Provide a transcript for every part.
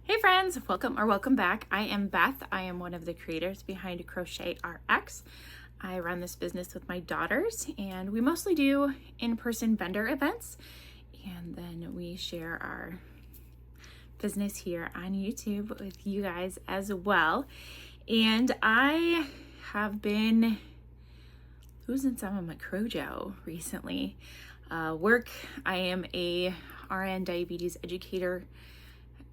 Hey friends, welcome back. I am Beth. I am one of the creators behind Crochet RX. I run this business with my daughters and we mostly do in-person vendor events, and then we share our business here on YouTube with you guys as well. And I have been losing some of my crojo recently. I am a RN Diabetes Educator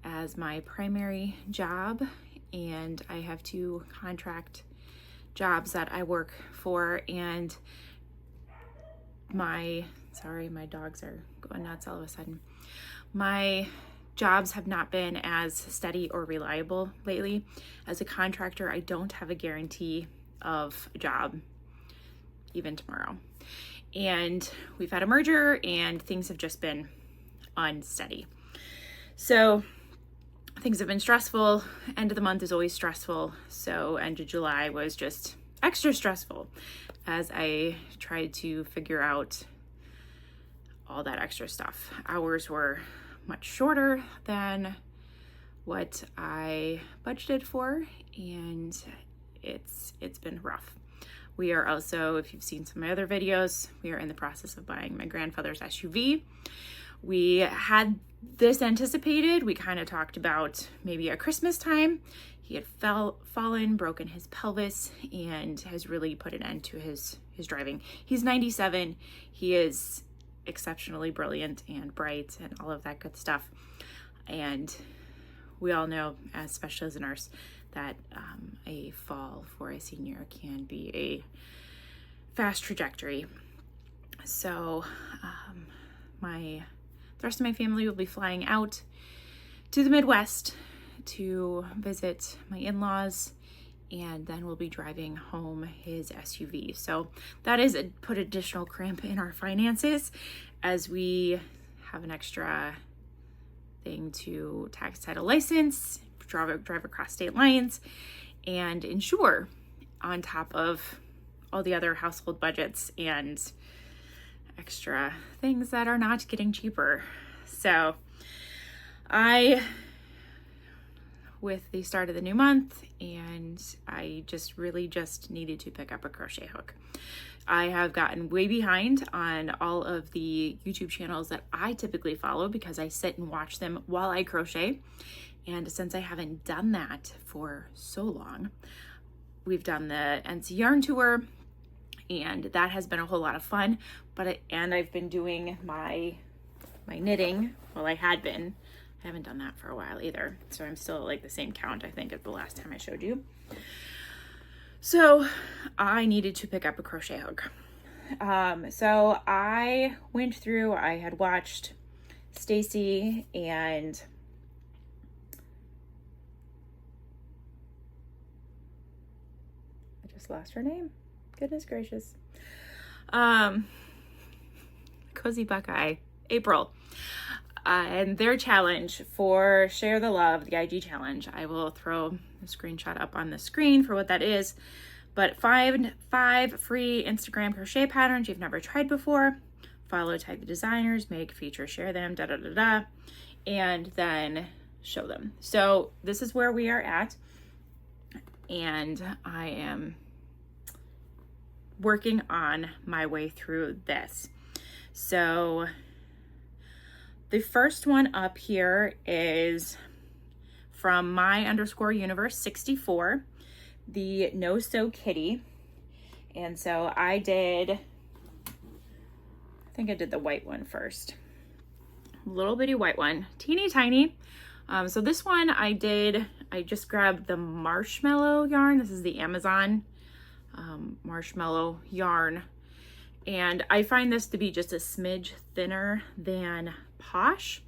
as my primary job, and I have 2 contract jobs that I work for, and my dogs are going nuts all of a sudden. My jobs have not been as steady or reliable lately. As a contractor, I don't have a guarantee of a job even tomorrow. And we've had a merger and things have just been unsteady. So things have been stressful. End of the month is always stressful. So end of July was just extra stressful as I tried to figure out all that extra stuff. Hours were much shorter than what I budgeted for, and it's been rough. We are also, if you've seen some of my other videos, we are in the process of buying my grandfather's SUV. We had this anticipated. We kind of talked about maybe at Christmas time. He had fallen, broken his pelvis, and has really put an end to his driving. He's 97. He is exceptionally brilliant and bright and all of that good stuff. And we all know, especially as a nurse, that a fall for a senior can be a fast trajectory. So the rest of my family will be flying out to the Midwest to visit my in-laws, and then we'll be driving home his SUV. So that is put additional crimp in our finances as we have an extra thing to tax, title, license, drive across state lines, and insure on top of all the other household budgets and extra things that are not getting cheaper. So with the start of the new month, and I just needed to pick up a crochet hook. I have gotten way behind on all of the YouTube channels that I typically follow because I sit and watch them while I crochet. And since I haven't done that for so long, we've done the NC Yarn Tour, and that has been a whole lot of fun. And I've been doing my knitting. Well, I haven't done that for a while either. So I'm still at like the same count, I think, as the last time I showed you. So I needed to pick up a crochet hook. So I went through, I had watched Stacy and I just lost her name. Goodness gracious. Cozy Buckeye, April. And their challenge for Share the Love, the IG challenge. I will throw a screenshot up on the screen for what that is. But five free Instagram crochet patterns you've never tried before. Follow, tag the designers, make, feature, share them, and then show them. So this is where we are at. And I am working on my way through this. So the first one up here is from my_universe 64, the No Sew Kitty. And so I think I did the white one first. Little bitty white one, teeny tiny. So this one I just grabbed the marshmallow yarn. This is the Amazon marshmallow yarn. And I find this to be just a smidge thinner than Posh.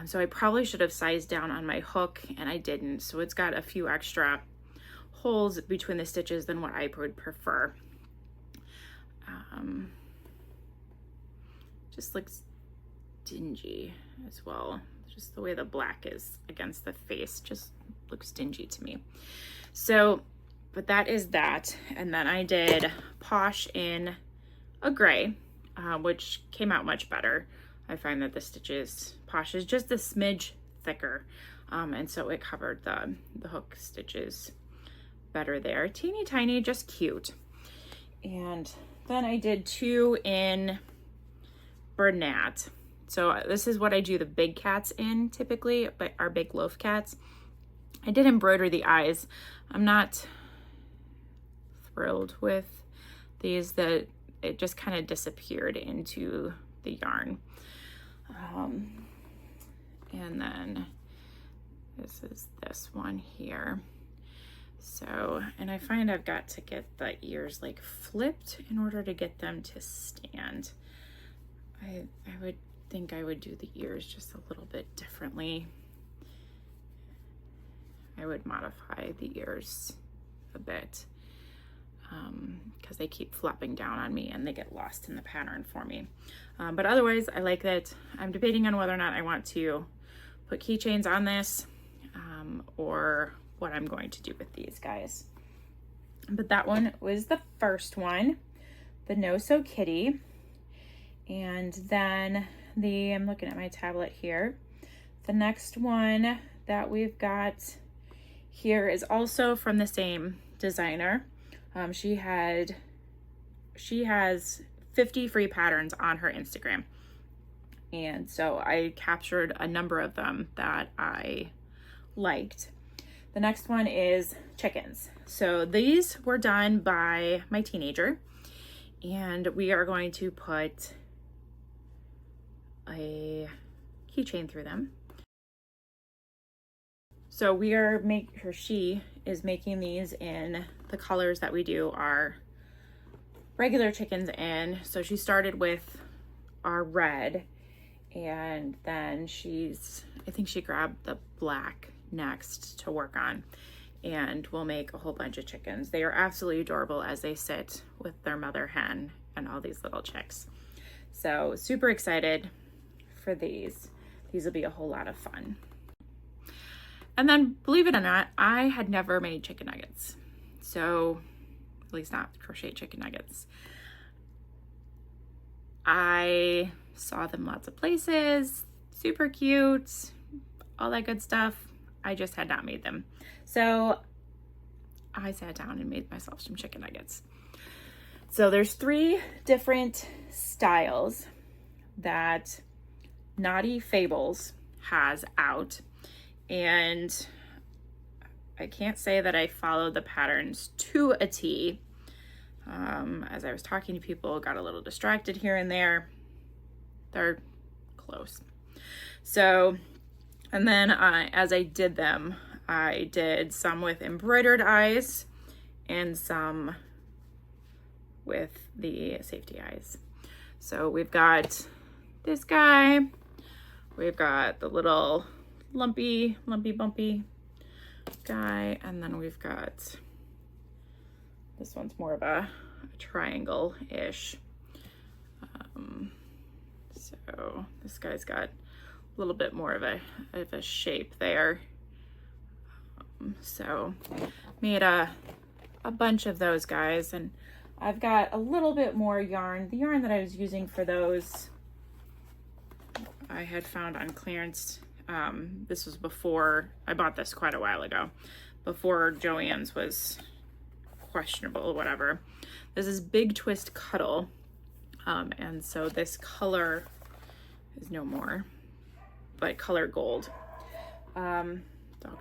So I probably should have sized down on my hook, and I didn't. So it's got a few extra holes between the stitches than what I would prefer. Just looks dingy as well. Just the way the black is against the face just looks dingy to me. So, but that is that. And then I did Posh in a gray, which came out much better. I find that the stitches, Posh is just a smidge thicker. And so it covered the hook stitches better there. Teeny tiny, just cute. And then I did 2 in Bernat. So this is what I do the big cats in typically, but our big loaf cats. I did embroider the eyes. I'm not thrilled with these, that it just kind of disappeared into the yarn. And then this is this one here. So, and I find I've got to get the ears like flipped in order to get them to stand. I would think I would do the ears just a little bit differently. I would modify the ears a bit because they keep flopping down on me and they get lost in the pattern for me. But otherwise, I like that. I'm debating on whether or not I want to put keychains on this or what I'm going to do with these guys. But that one was the first one, the No So Kitty. And then I'm looking at my tablet here. The next one that we've got here is also from the same designer. She has 50 free patterns on her Instagram. And so I captured a number of them that I liked. The next one is chickens. So these were done by my teenager, and we are going to put a keychain through them. So she is making these in the colors that we do our regular chickens in. So she started with our red, and then I think she grabbed the black next to work on, and we'll make a whole bunch of chickens. They are absolutely adorable as they sit with their mother hen and all these little chicks. So super excited for these. These will be a whole lot of fun. And then, believe it or not, I had never made chicken nuggets. So, at least not crochet chicken nuggets. I saw them lots of places, super cute, all that good stuff. I just had not made them. So, I sat down and made myself some chicken nuggets. So, there's 3 different styles that Naughty Fables has out. And I can't say that I followed the patterns to a T. As I was talking to people, got a little distracted here and there. They're close. So, and then as I did them, I did some with embroidered eyes and some with the safety eyes. So we've got this guy. We've got the little lumpy bumpy guy, and then we've got this one's more of a triangle-ish. So this guy's got a little bit more of a shape there. So made a bunch of those guys, and I've got a little bit more yarn. The yarn that I was using for those I had found on clearance. This was before, I bought this quite a while ago, before Joann's was questionable or whatever. This is Big Twist Cuddle, and so this color is no more, but color gold. Dogs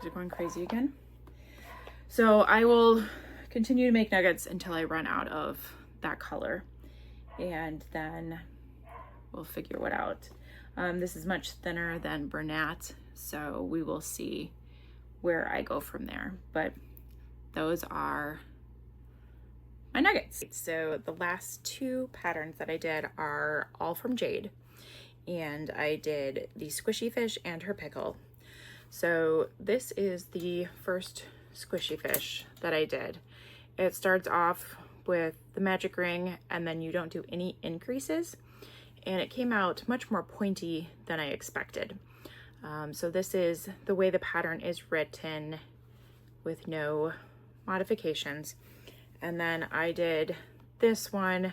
are going crazy again. So I will continue to make nuggets until I run out of that color, and then we'll figure what out. This is much thinner than Bernat, so we will see where I go from there. But those are my nuggets. So the last 2 patterns that I did are all from Jade, and I did the squishy fish and her pickle. So this is the first squishy fish that I did. It starts off with the magic ring, and then you don't do any increases. And it came out much more pointy than I expected. So this is the way the pattern is written with no modifications. And then I did this one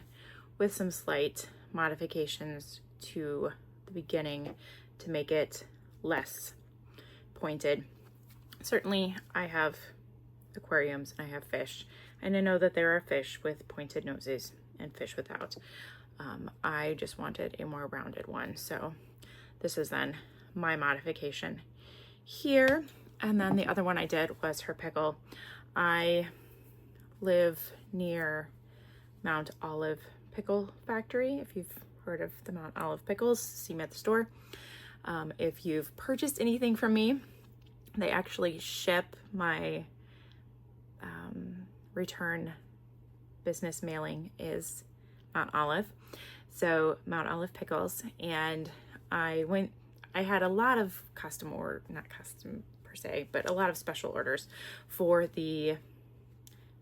with some slight modifications to the beginning to make it less pointed. Certainly I have aquariums and I have fish, and I know that there are fish with pointed noses and fish without. I just wanted a more rounded one, so this is then my modification here. And then the other one I did was her pickle. I live near Mount Olive Pickle Factory. If you've heard of the Mount Olive pickles, see me at the store. If you've purchased anything from me, they actually ship my return business mailing is Mount Olive. So Mount Olive pickles. And I had a lot of not custom per se, but a lot of special orders for the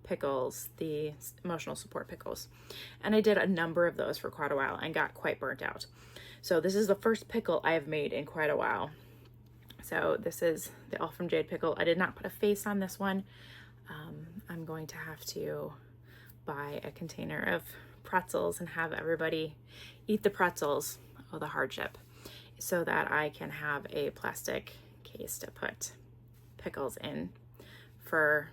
pickles, the emotional support pickles. And I did a number of those for quite a while and got quite burnt out. So this is the first pickle I have made in quite a while. So this is the All from Jade pickle. I did not put a face on this one. I'm going to have to buy a container of pretzels and have everybody eat the pretzels, the hardship, so that I can have a plastic case to put pickles in for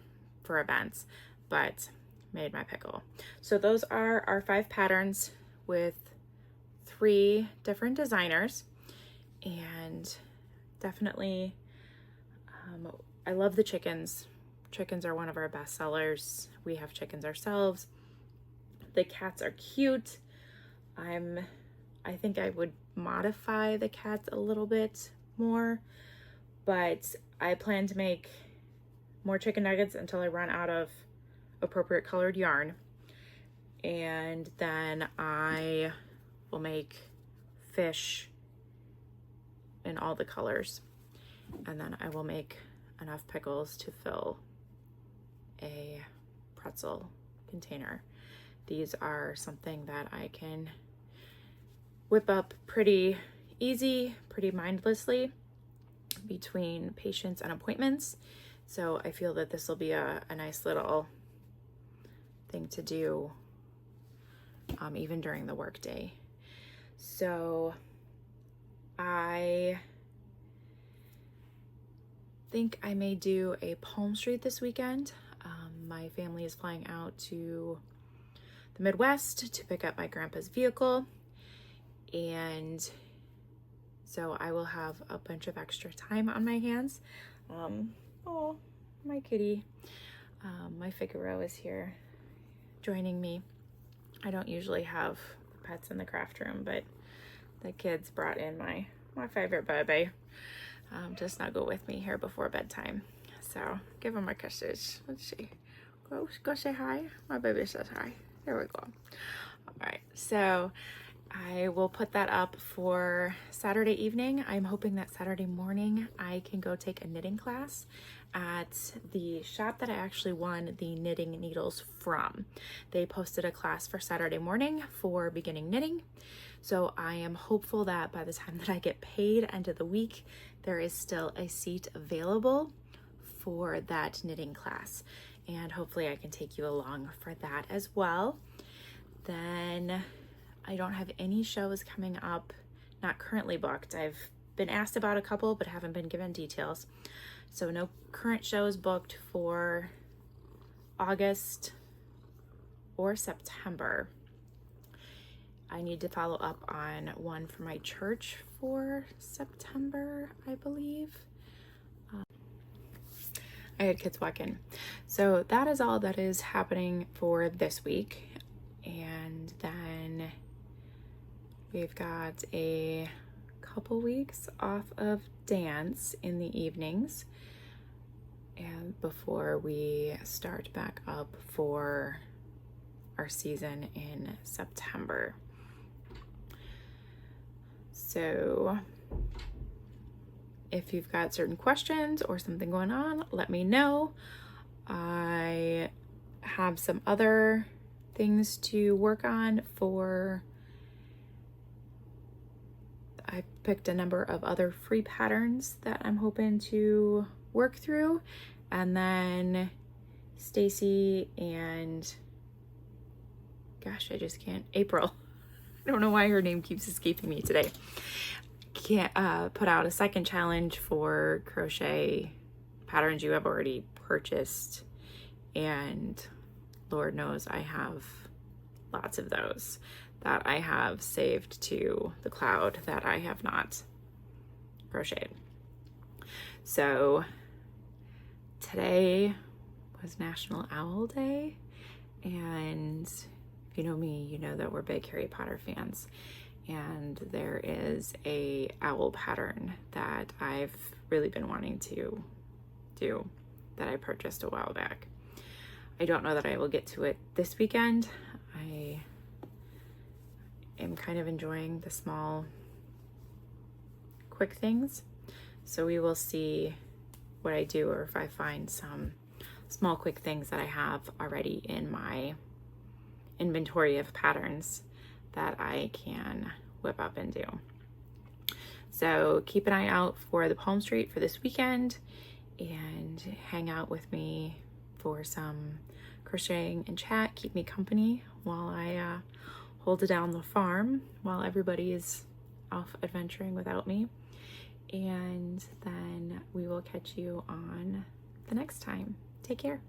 events, but made my pickle. So those are our 5 patterns with 3 different designers, and definitely I love the chickens. Chickens are one of our best sellers. We have chickens ourselves. The cats are cute. I think I would modify the cats a little bit more, but I plan to make more chicken nuggets until I run out of appropriate colored yarn. And then I will make fish in all the colors. And then I will make enough pickles to fill a pretzel container. These are something that I can whip up pretty easy, pretty mindlessly between patients and appointments. So I feel that this will be a nice little thing to do even during the workday. So I think I may do a Palmstreet this weekend. My family is flying out to the Midwest to pick up my grandpa's vehicle, and so I will have a bunch of extra time on my hands. Oh, my kitty. My Figaro is here joining me. I don't usually have pets in the craft room, but the kids brought in my favorite baby to snuggle with me here before bedtime. So give him my kisses. Let's see. Go say hi. My baby says hi. There we go. All right. So I will put that up for Saturday evening. I'm hoping that Saturday morning I can go take a knitting class at the shop that I actually won the knitting needles from. They posted a class for Saturday morning for beginning knitting. So I am hopeful that by the time that I get paid end of the week, there is still a seat available for that knitting class. And hopefully I can take you along for that as well. Then I don't have any shows coming up, not currently booked. I've been asked about a couple, but haven't been given details. So no current shows booked for August or September. I need to follow up on one for my church for September, I believe. I had kids walk in. So that is all that is happening for this week. And then we've got a couple weeks off of dance in the evenings, and before we start back up for our season in September. So if you've got certain questions or something going on, let me know. I have some other things to work on I picked a number of other free patterns that I'm hoping to work through. And then Stacy and April. I don't know why her name keeps escaping me today. can't put out a second challenge for crochet patterns you have already purchased, and Lord knows I have lots of those that I have saved to the cloud that I have not crocheted. So today was National Owl Day, and if you know me, you know that we're big Harry Potter fans, and there is a owl pattern that I've really been wanting to do that I purchased a while back. I don't know that I will get to it this weekend. I am kind of enjoying the small, quick things, so we will see what I do, or if I find some small, quick things that I have already in my inventory of patterns that I can whip up and do. So keep an eye out for the Palmstreet for this weekend, and hang out with me for some crocheting and chat. Keep me company while I hold it down the farm while everybody is off adventuring without me. And then we will catch you on the next time. Take care.